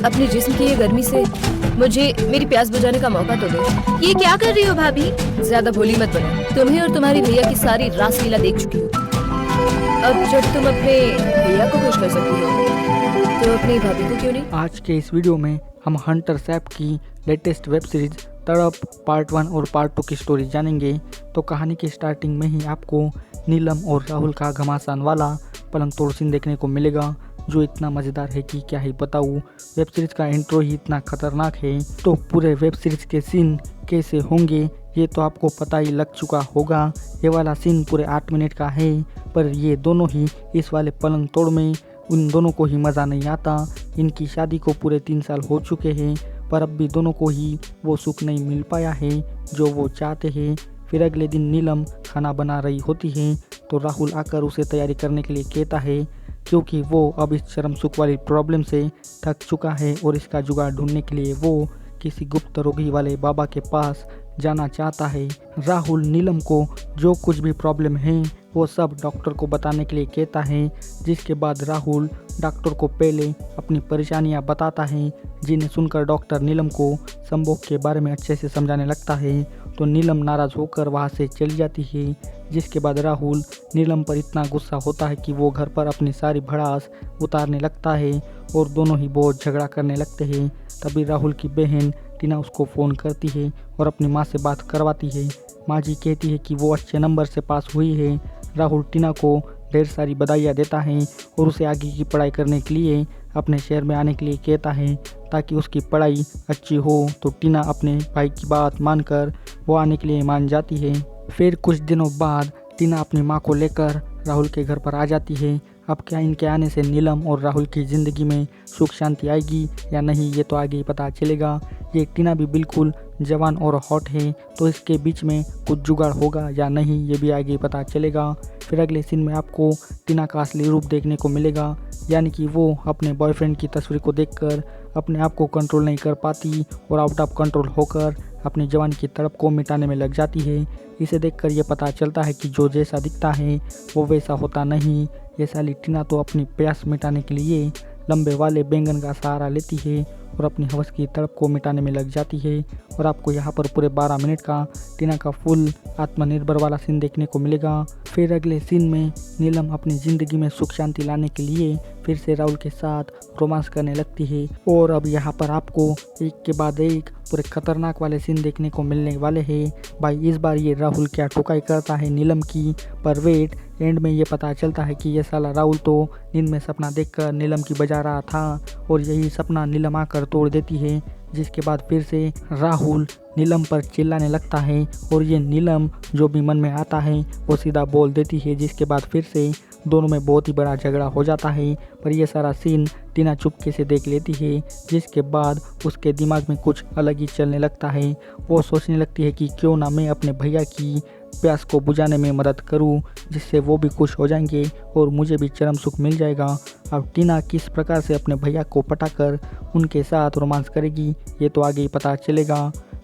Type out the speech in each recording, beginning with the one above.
अपने जिस्म की ये गर्मी से मुझे मेरी प्यास बुझाने का मौका तो दो। ये क्या कर रही हो भाभी? ज्यादा भोली मत बनो। तुम्हें और तुम्हारी भैया की सारी रासलीला देख चुकी हूँ। अब जब तुम अपने भैया को खुश कर सकती हो तो अपनी भाभी को क्यों नहीं। आज के इस वीडियो में हम हंटर सैप की लेटेस्ट वेब सीरीज तड़प पार्ट 1 और पार्ट 2 की स्टोरी जानेंगे। तो कहानी की स्टार्टिंग में ही आपको नीलम और राहुल का घमासान वाला पलंग तोड़ सीन देखने को मिलेगा, जो इतना मज़ेदार है कि क्या ही बताऊँ। वेब सीरीज का इंट्रो ही इतना खतरनाक है, तो पूरे वेब सीरीज के सीन कैसे होंगे ये तो आपको पता ही लग चुका होगा। ये वाला सीन पूरे 8 मिनट का है, पर ये दोनों ही इस वाले पलंग तोड़ में उन दोनों को ही मज़ा नहीं आता। इनकी शादी को पूरे 3 साल हो चुके हैं, पर अब भी दोनों को ही वो सुख नहीं मिल पाया है जो वो चाहते हैं। फिर अगले दिन नीलम खाना बना रही होती है, तो राहुल आकर उसे तैयारी करने के लिए कहता है, क्योंकि वो अब इस चरम सुख वाली प्रॉब्लम से थक चुका है और इसका जुगाड़ ढूंढने के लिए वो किसी गुप्त रोगी वाले बाबा के पास जाना चाहता है। राहुल नीलम को जो कुछ भी प्रॉब्लम है वो सब डॉक्टर को बताने के लिए कहता है, जिसके बाद राहुल डॉक्टर को पहले अपनी परेशानियां बताता है, जिन्हें सुनकर डॉक्टर नीलम को संभोग के बारे में अच्छे से समझाने लगता है। तो नीलम नाराज़ होकर वहां से चली जाती है, जिसके बाद राहुल नीलम पर इतना गुस्सा होता है कि वो घर पर अपनी सारी भड़ास उतारने लगता है और दोनों ही बहुत झगड़ा करने लगते हैं। तभी राहुल की बहन टीना उसको फ़ोन करती है और अपनी माँ से बात करवाती है। माँ जी कहती है कि वो अच्छे नंबर से पास हुई है। राहुल टीना को ढेर सारी बधाइयाँ देता है और उसे आगे की पढ़ाई करने के लिए अपने शहर में आने के लिए कहता है, ताकि उसकी पढ़ाई अच्छी हो। तो टीना अपने भाई की बात मानकर वो आने के लिए मान जाती है। फिर कुछ दिनों बाद टीना अपनी माँ को लेकर राहुल के घर पर आ जाती है। अब क्या इनके आने से नीलम और राहुल की ज़िंदगी में सुख शांति आएगी या नहीं, ये तो आगे ही पता चलेगा। ये टीना भी बिल्कुल जवान और हॉट है, तो इसके बीच में कुछ जुगाड़ होगा या नहीं, ये भी आगे पता चलेगा। फिर अगले सीन में आपको टीना का असली रूप देखने को मिलेगा, यानी कि वो अपने बॉयफ्रेंड की तस्वीर को देखकर अपने आप को कंट्रोल नहीं कर पाती और आउट ऑफ कंट्रोल होकर अपनी जवानी की तड़प को मिटाने में लग जाती है। इसे देखकर ये पता चलता है कि जो जैसा दिखता है वो वैसा होता नहीं। ये साली टीना तो अपनी प्यास मिटाने के लिए लंबे वाले बैंगन का सहारा लेती है और अपनी हवस की तड़प को मिटाने में लग जाती है। और आपको यहाँ पर पूरे 12 मिनट का टीना का फुल आत्मनिर्भर वाला सीन देखने को मिलेगा। फिर अगले सीन में नीलम अपनी ज़िंदगी में सुख शांति लाने के लिए फिर से राहुल के साथ रोमांस करने लगती है। और अब यहाँ पर आपको एक के बाद एक पूरे खतरनाक वाले सीन देखने को मिलने वाले हैं। भाई इस बार ये राहुल क्या ठुकाई करता है नीलम की, पर वेट एंड में ये पता चलता है कि ये साला राहुल तो नींद में सपना देखकर नीलम की बजा रहा था और यही सपना नीलम आकर तोड़ देती है। जिसके बाद फिर से राहुल नीलम पर चिल्लाने लगता है और ये नीलम जो भी मन में आता है वो सीधा बोल देती है, जिसके बाद फिर से दोनों में बहुत ही बड़ा झगड़ा हो जाता है। पर यह सारा सीन टीना चुपके से देख लेती है, जिसके बाद उसके दिमाग में कुछ अलग ही चलने लगता है। वो सोचने लगती है कि क्यों ना मैं अपने भैया की प्यास को बुझाने में मदद करूं, जिससे वो भी खुश हो जाएंगे और मुझे भी चरम सुख मिल जाएगा। अब टीना किस प्रकार से अपने भैया को पटाकर उनके साथ रोमांस करेगी ये तो आगे ही पता चलेगा।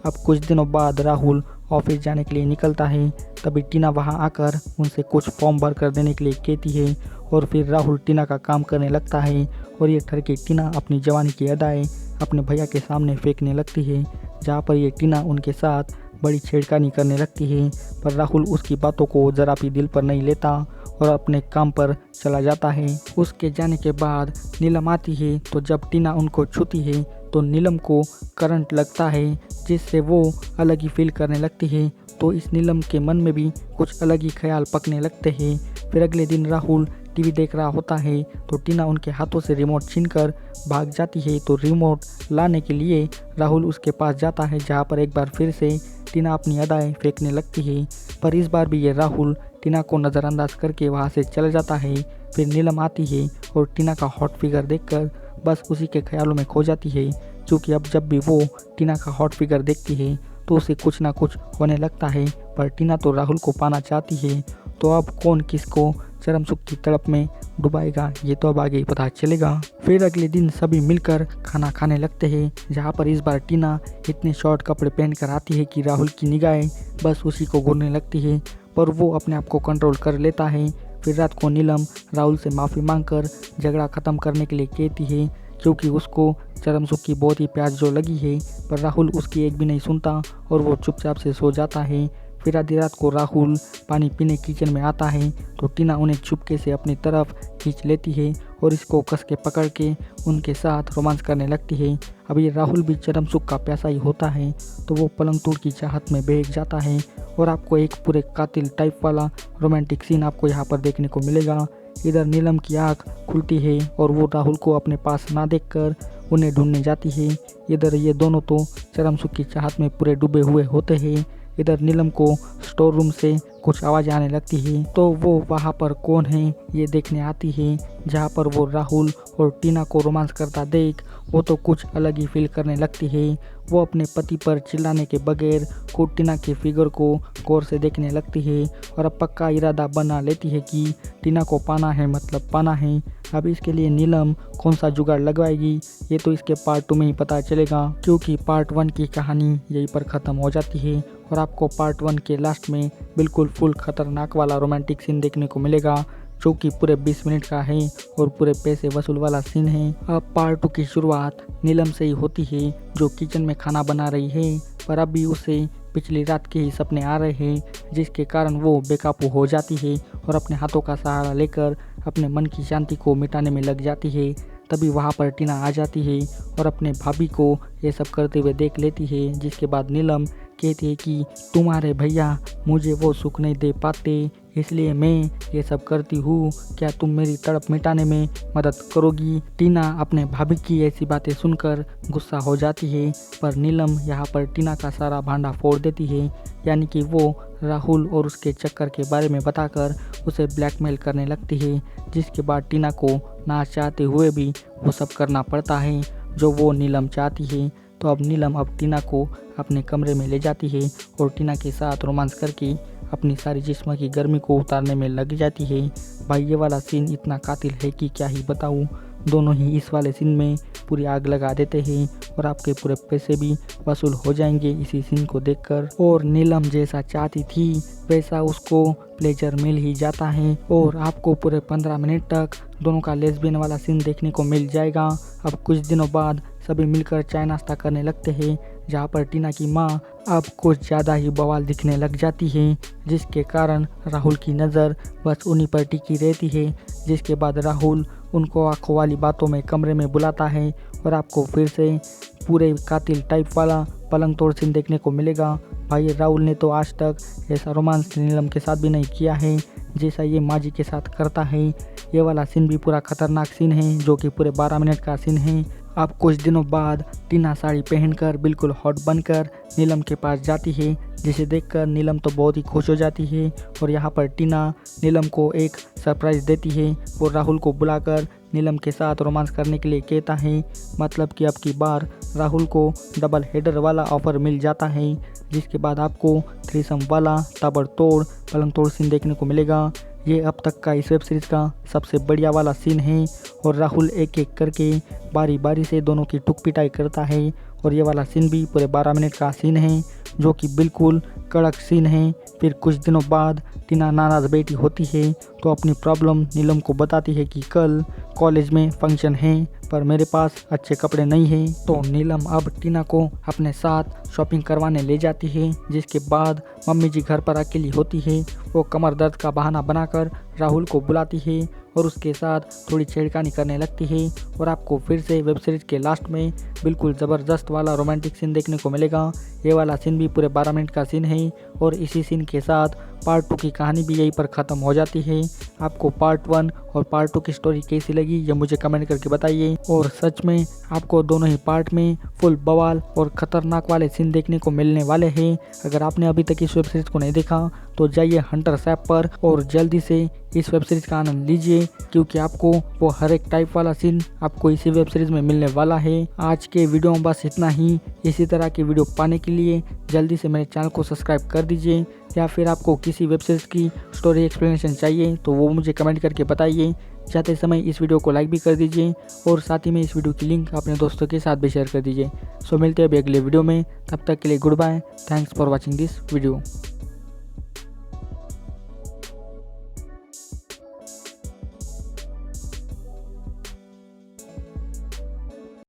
अब कुछ दिनों बाद राहुल ऑफिस जाने के लिए निकलता है, तभी टीना वहां आकर उनसे कुछ फॉर्म भर कर देने के लिए कहती है और फिर राहुल टीना का काम करने लगता है। और ये ठर के टीना अपनी जवानी की अदाएँ अपने भैया के सामने फेंकने लगती है, जहाँ पर ये टीना उनके साथ बड़ी छेड़खानी करने लगती है। पर राहुल उसकी बातों को ज़रा भी दिल पर नहीं लेता और अपने काम पर चला जाता है। उसके जाने के बाद नीलम आती है, तो जब टीना उनको छूती है तो नीलम को करंट लगता है, जिससे वो अलग ही फील करने लगती है। तो इस नीलम के मन में भी कुछ अलग ही ख्याल पकने लगते हैं। फिर अगले दिन राहुल टीवी देख रहा होता है, तो टीना उनके हाथों से रिमोट छीनकर भाग जाती है। तो रिमोट लाने के लिए राहुल उसके पास जाता है, जहाँ पर एक बार फिर से टीना अपनी अदाएँ फेंकने लगती है। पर इस बार भी ये राहुल टीना को नज़रअंदाज करके वहाँ से चला जाता है। फिर नीलम आती है और टीना का हॉट फिगर देखकर बस उसी के ख्यालों में खो जाती है, क्योंकि अब जब भी वो टीना का हॉट फिगर देखती है तो उसे कुछ ना कुछ होने लगता है। पर टीना तो राहुल को पाना चाहती है, तो अब कौन किसको चरम सुख की तड़प में डुबाएगा ये तो अब आगे ही पता चलेगा। फिर अगले दिन सभी मिलकर खाना खाने लगते हैं, जहाँ पर इस बार टीना इतने शॉर्ट कपड़े पहनकर आती है कि राहुल की निगाहें बस उसी को घूरने लगती है, पर वो अपने आप को कंट्रोल कर लेता है। फिर रात को नीलम राहुल से माफ़ी मांगकर झगड़ा ख़त्म करने के लिए कहती है क्योंकि उसको चरम सुख की बहुत ही प्यास जो लगी है, पर राहुल उसकी एक भी नहीं सुनता और वो चुपचाप से सो जाता है। फिर आधी रात को राहुल पानी पीने किचन में आता है तो टीना उन्हें चुपके से अपनी तरफ खींच लेती है और इसको कस के पकड़ के उनके साथ रोमांस करने लगती है। अब ये राहुल भी चरम सुख का प्यासा ही होता है तो वो पलंग तोड़ की चाहत में बहक जाता है और आपको एक पूरे कातिल टाइप वाला रोमांटिक सीन आपको यहाँ पर देखने को मिलेगा। इधर नीलम की आँख खुलती है और वो राहुल को अपने पास ना देखकर उन्हें ढूंढने जाती है। इधर ये दोनों तो चरम सुख की चाहत में पूरे डूबे हुए होते हैं। इधर नीलम को स्टोर रूम से कुछ आवाज़ आने लगती है तो वो वहाँ पर कौन है ये देखने आती है। जहाँ पर वो राहुल और टीना को रोमांस करता देख वो तो कुछ अलग ही फील करने लगती है। वो अपने पति पर चिल्लाने के बगैर खुद टीना के फिगर को गौर से देखने लगती है और अब पक्का इरादा बना लेती है कि टीना को पाना है मतलब पाना है। अब इसके लिए नीलम कौन सा जुगाड़ लगवाएगी ये तो इसके पार्ट 2 में ही पता चलेगा, क्योंकि पार्ट 1 की कहानी यहीं पर ख़त्म हो जाती है और आपको पार्ट 1 के लास्ट में बिल्कुल फुल खतरनाक वाला रोमांटिक सीन देखने को मिलेगा जो कि पूरे 20 मिनट का है और पूरे पैसे वसूल वाला सीन है। अब पार्ट 2 की शुरुआत नीलम से ही होती है जो किचन में खाना बना रही है, पर अभी उसे पिछली रात के ही सपने आ रहे हैं जिसके कारण वो बेकाबू हो जाती है और अपने हाथों का सहारा लेकर अपने मन की शांति को मिटाने में लग जाती है। तभी वहाँ पर टीना आ जाती है और अपने भाभी को ये सब करते हुए देख लेती है, जिसके बाद नीलम कहती है कि तुम्हारे भैया मुझे वो सुख नहीं दे पाते इसलिए मैं ये सब करती हूँ, क्या तुम मेरी तड़प मिटाने में मदद करोगी। टीना अपने भाभी की ऐसी बातें सुनकर गुस्सा हो जाती है, पर नीलम यहाँ पर टीना का सारा भांडा फोड़ देती है, यानी कि वो राहुल और उसके चक्कर के बारे में बताकर उसे ब्लैकमेल करने लगती है, जिसके बाद टीना को ना चाहते हुए भी वो सब करना पड़ता है जो वो नीलम चाहती है। तो अब नीलम अब टीना को अपने कमरे में ले जाती है और टीना के साथ रोमांस करके अपनी सारी जिस्म की गर्मी को उतारने में लग जाती है। भाई ये वाला सीन इतना कातिल है कि क्या ही बताऊँ। दोनों ही इस वाले सीन में पूरी आग लगा देते हैं और आपके पूरे पैसे भी वसूल हो जाएंगे इसी सीन को देखकर। और नीलम जैसा चाहती थी वैसा उसको प्लेजर मिल ही जाता है और आपको पूरे 15 मिनट तक दोनों का लेस्बियन वाला सीन देखने को मिल जाएगा। अब कुछ दिनों बाद सभी मिलकर चाय नाश्ता करने लगते हैं, जहाँ पर टीना की माँ अब कुछ ज़्यादा ही बवाल दिखने लग जाती है, जिसके कारण राहुल की नज़र बस उन्हीं पर टिकी रहती है। जिसके बाद राहुल उनको आंखों वाली बातों में कमरे में बुलाता है और आपको फिर से पूरे कातिल टाइप वाला पलंग तोड़ सीन देखने को मिलेगा। भाई राहुल ने तो आज तक ऐसा रोमांस नीलम के साथ भी नहीं किया है जैसा ये माजी के साथ करता है। ये वाला सीन भी पूरा खतरनाक सीन है जो कि पूरे 12 मिनट का सीन है। अब कुछ दिनों बाद टीना साड़ी पहनकर बिल्कुल हॉट बनकर नीलम के पास जाती है, जिसे देखकर नीलम तो बहुत ही खुश हो जाती है और यहाँ पर टीना नीलम को एक सरप्राइज़ देती है। वो राहुल को बुलाकर नीलम के साथ रोमांस करने के लिए कहता है, मतलब कि अब की बार राहुल को डबल हेडर वाला ऑफर मिल जाता है, जिसके बाद आपको थ्रीसम वाला ताबड़तोड़ पलंग तोड़ सीन देखने को मिलेगा। ये अब तक का इस वेब सीरीज़ का सबसे बढ़िया वाला सीन है और राहुल एक एक करके बारी बारी से दोनों की टुक पिटाई करता है और ये वाला सीन भी पूरे 12 मिनट का सीन है जो कि बिल्कुल कड़क सीन है। फिर कुछ दिनों बाद टीना नाराज़ बैठी होती है तो अपनी प्रॉब्लम नीलम को बताती है कि कल कॉलेज में फंक्शन है पर मेरे पास अच्छे कपड़े नहीं हैं। तो नीलम अब टीना को अपने साथ शॉपिंग करवाने ले जाती है, जिसके बाद मम्मी जी घर पर अकेली होती है। वो कमर दर्द का बहाना बनाकर राहुल को बुलाती है और उसके साथ थोड़ी छेड़खानी करने लगती है और आपको फिर से वेब सीरीज़ के लास्ट में बिल्कुल ज़बरदस्त वाला रोमांटिक सीन देखने को मिलेगा। ये वाला सीन भी पूरे 12 मिनट का सीन है और इसी सीन के साथ पार्ट 2 की कहानी भी यहीं पर ख़त्म हो जाती है। आपको पार्ट 1 और पार्ट 2 की स्टोरी कैसी लगी ये मुझे कमेंट करके बताइए और सच में आपको दोनों ही पार्ट में फुल बवाल और ख़तरनाक वाले सीन देखने को मिलने वाले हैं। अगर आपने अभी तक इस वेब सीरीज़ को नहीं देखा तो जाइए हंटर्स ऐप पर और जल्दी से इस वेब सीरीज़ का आनंद लीजिए, क्योंकि आपको वो हर एक टाइप वाला सीन आपको इसी वेब सीरीज़ में मिलने वाला है। आज के वीडियो में बस इतना ही। इसी तरह की वीडियो पाने के लिए जल्दी से मेरे चैनल को सब्सक्राइब कर दीजिए, या फिर आपको किसी वेब सीरीज़ की स्टोरी एक्सप्लेनेशन चाहिए तो वो मुझे कमेंट करके बताइए। जाते समय इस वीडियो को लाइक भी कर दीजिए और साथ ही में इस वीडियो की लिंक अपने दोस्तों के साथ भी शेयर कर दीजिए। सो मिलते हैं अभी अगले वीडियो में, तब तक के लिए good bye. Thanks for watching this video.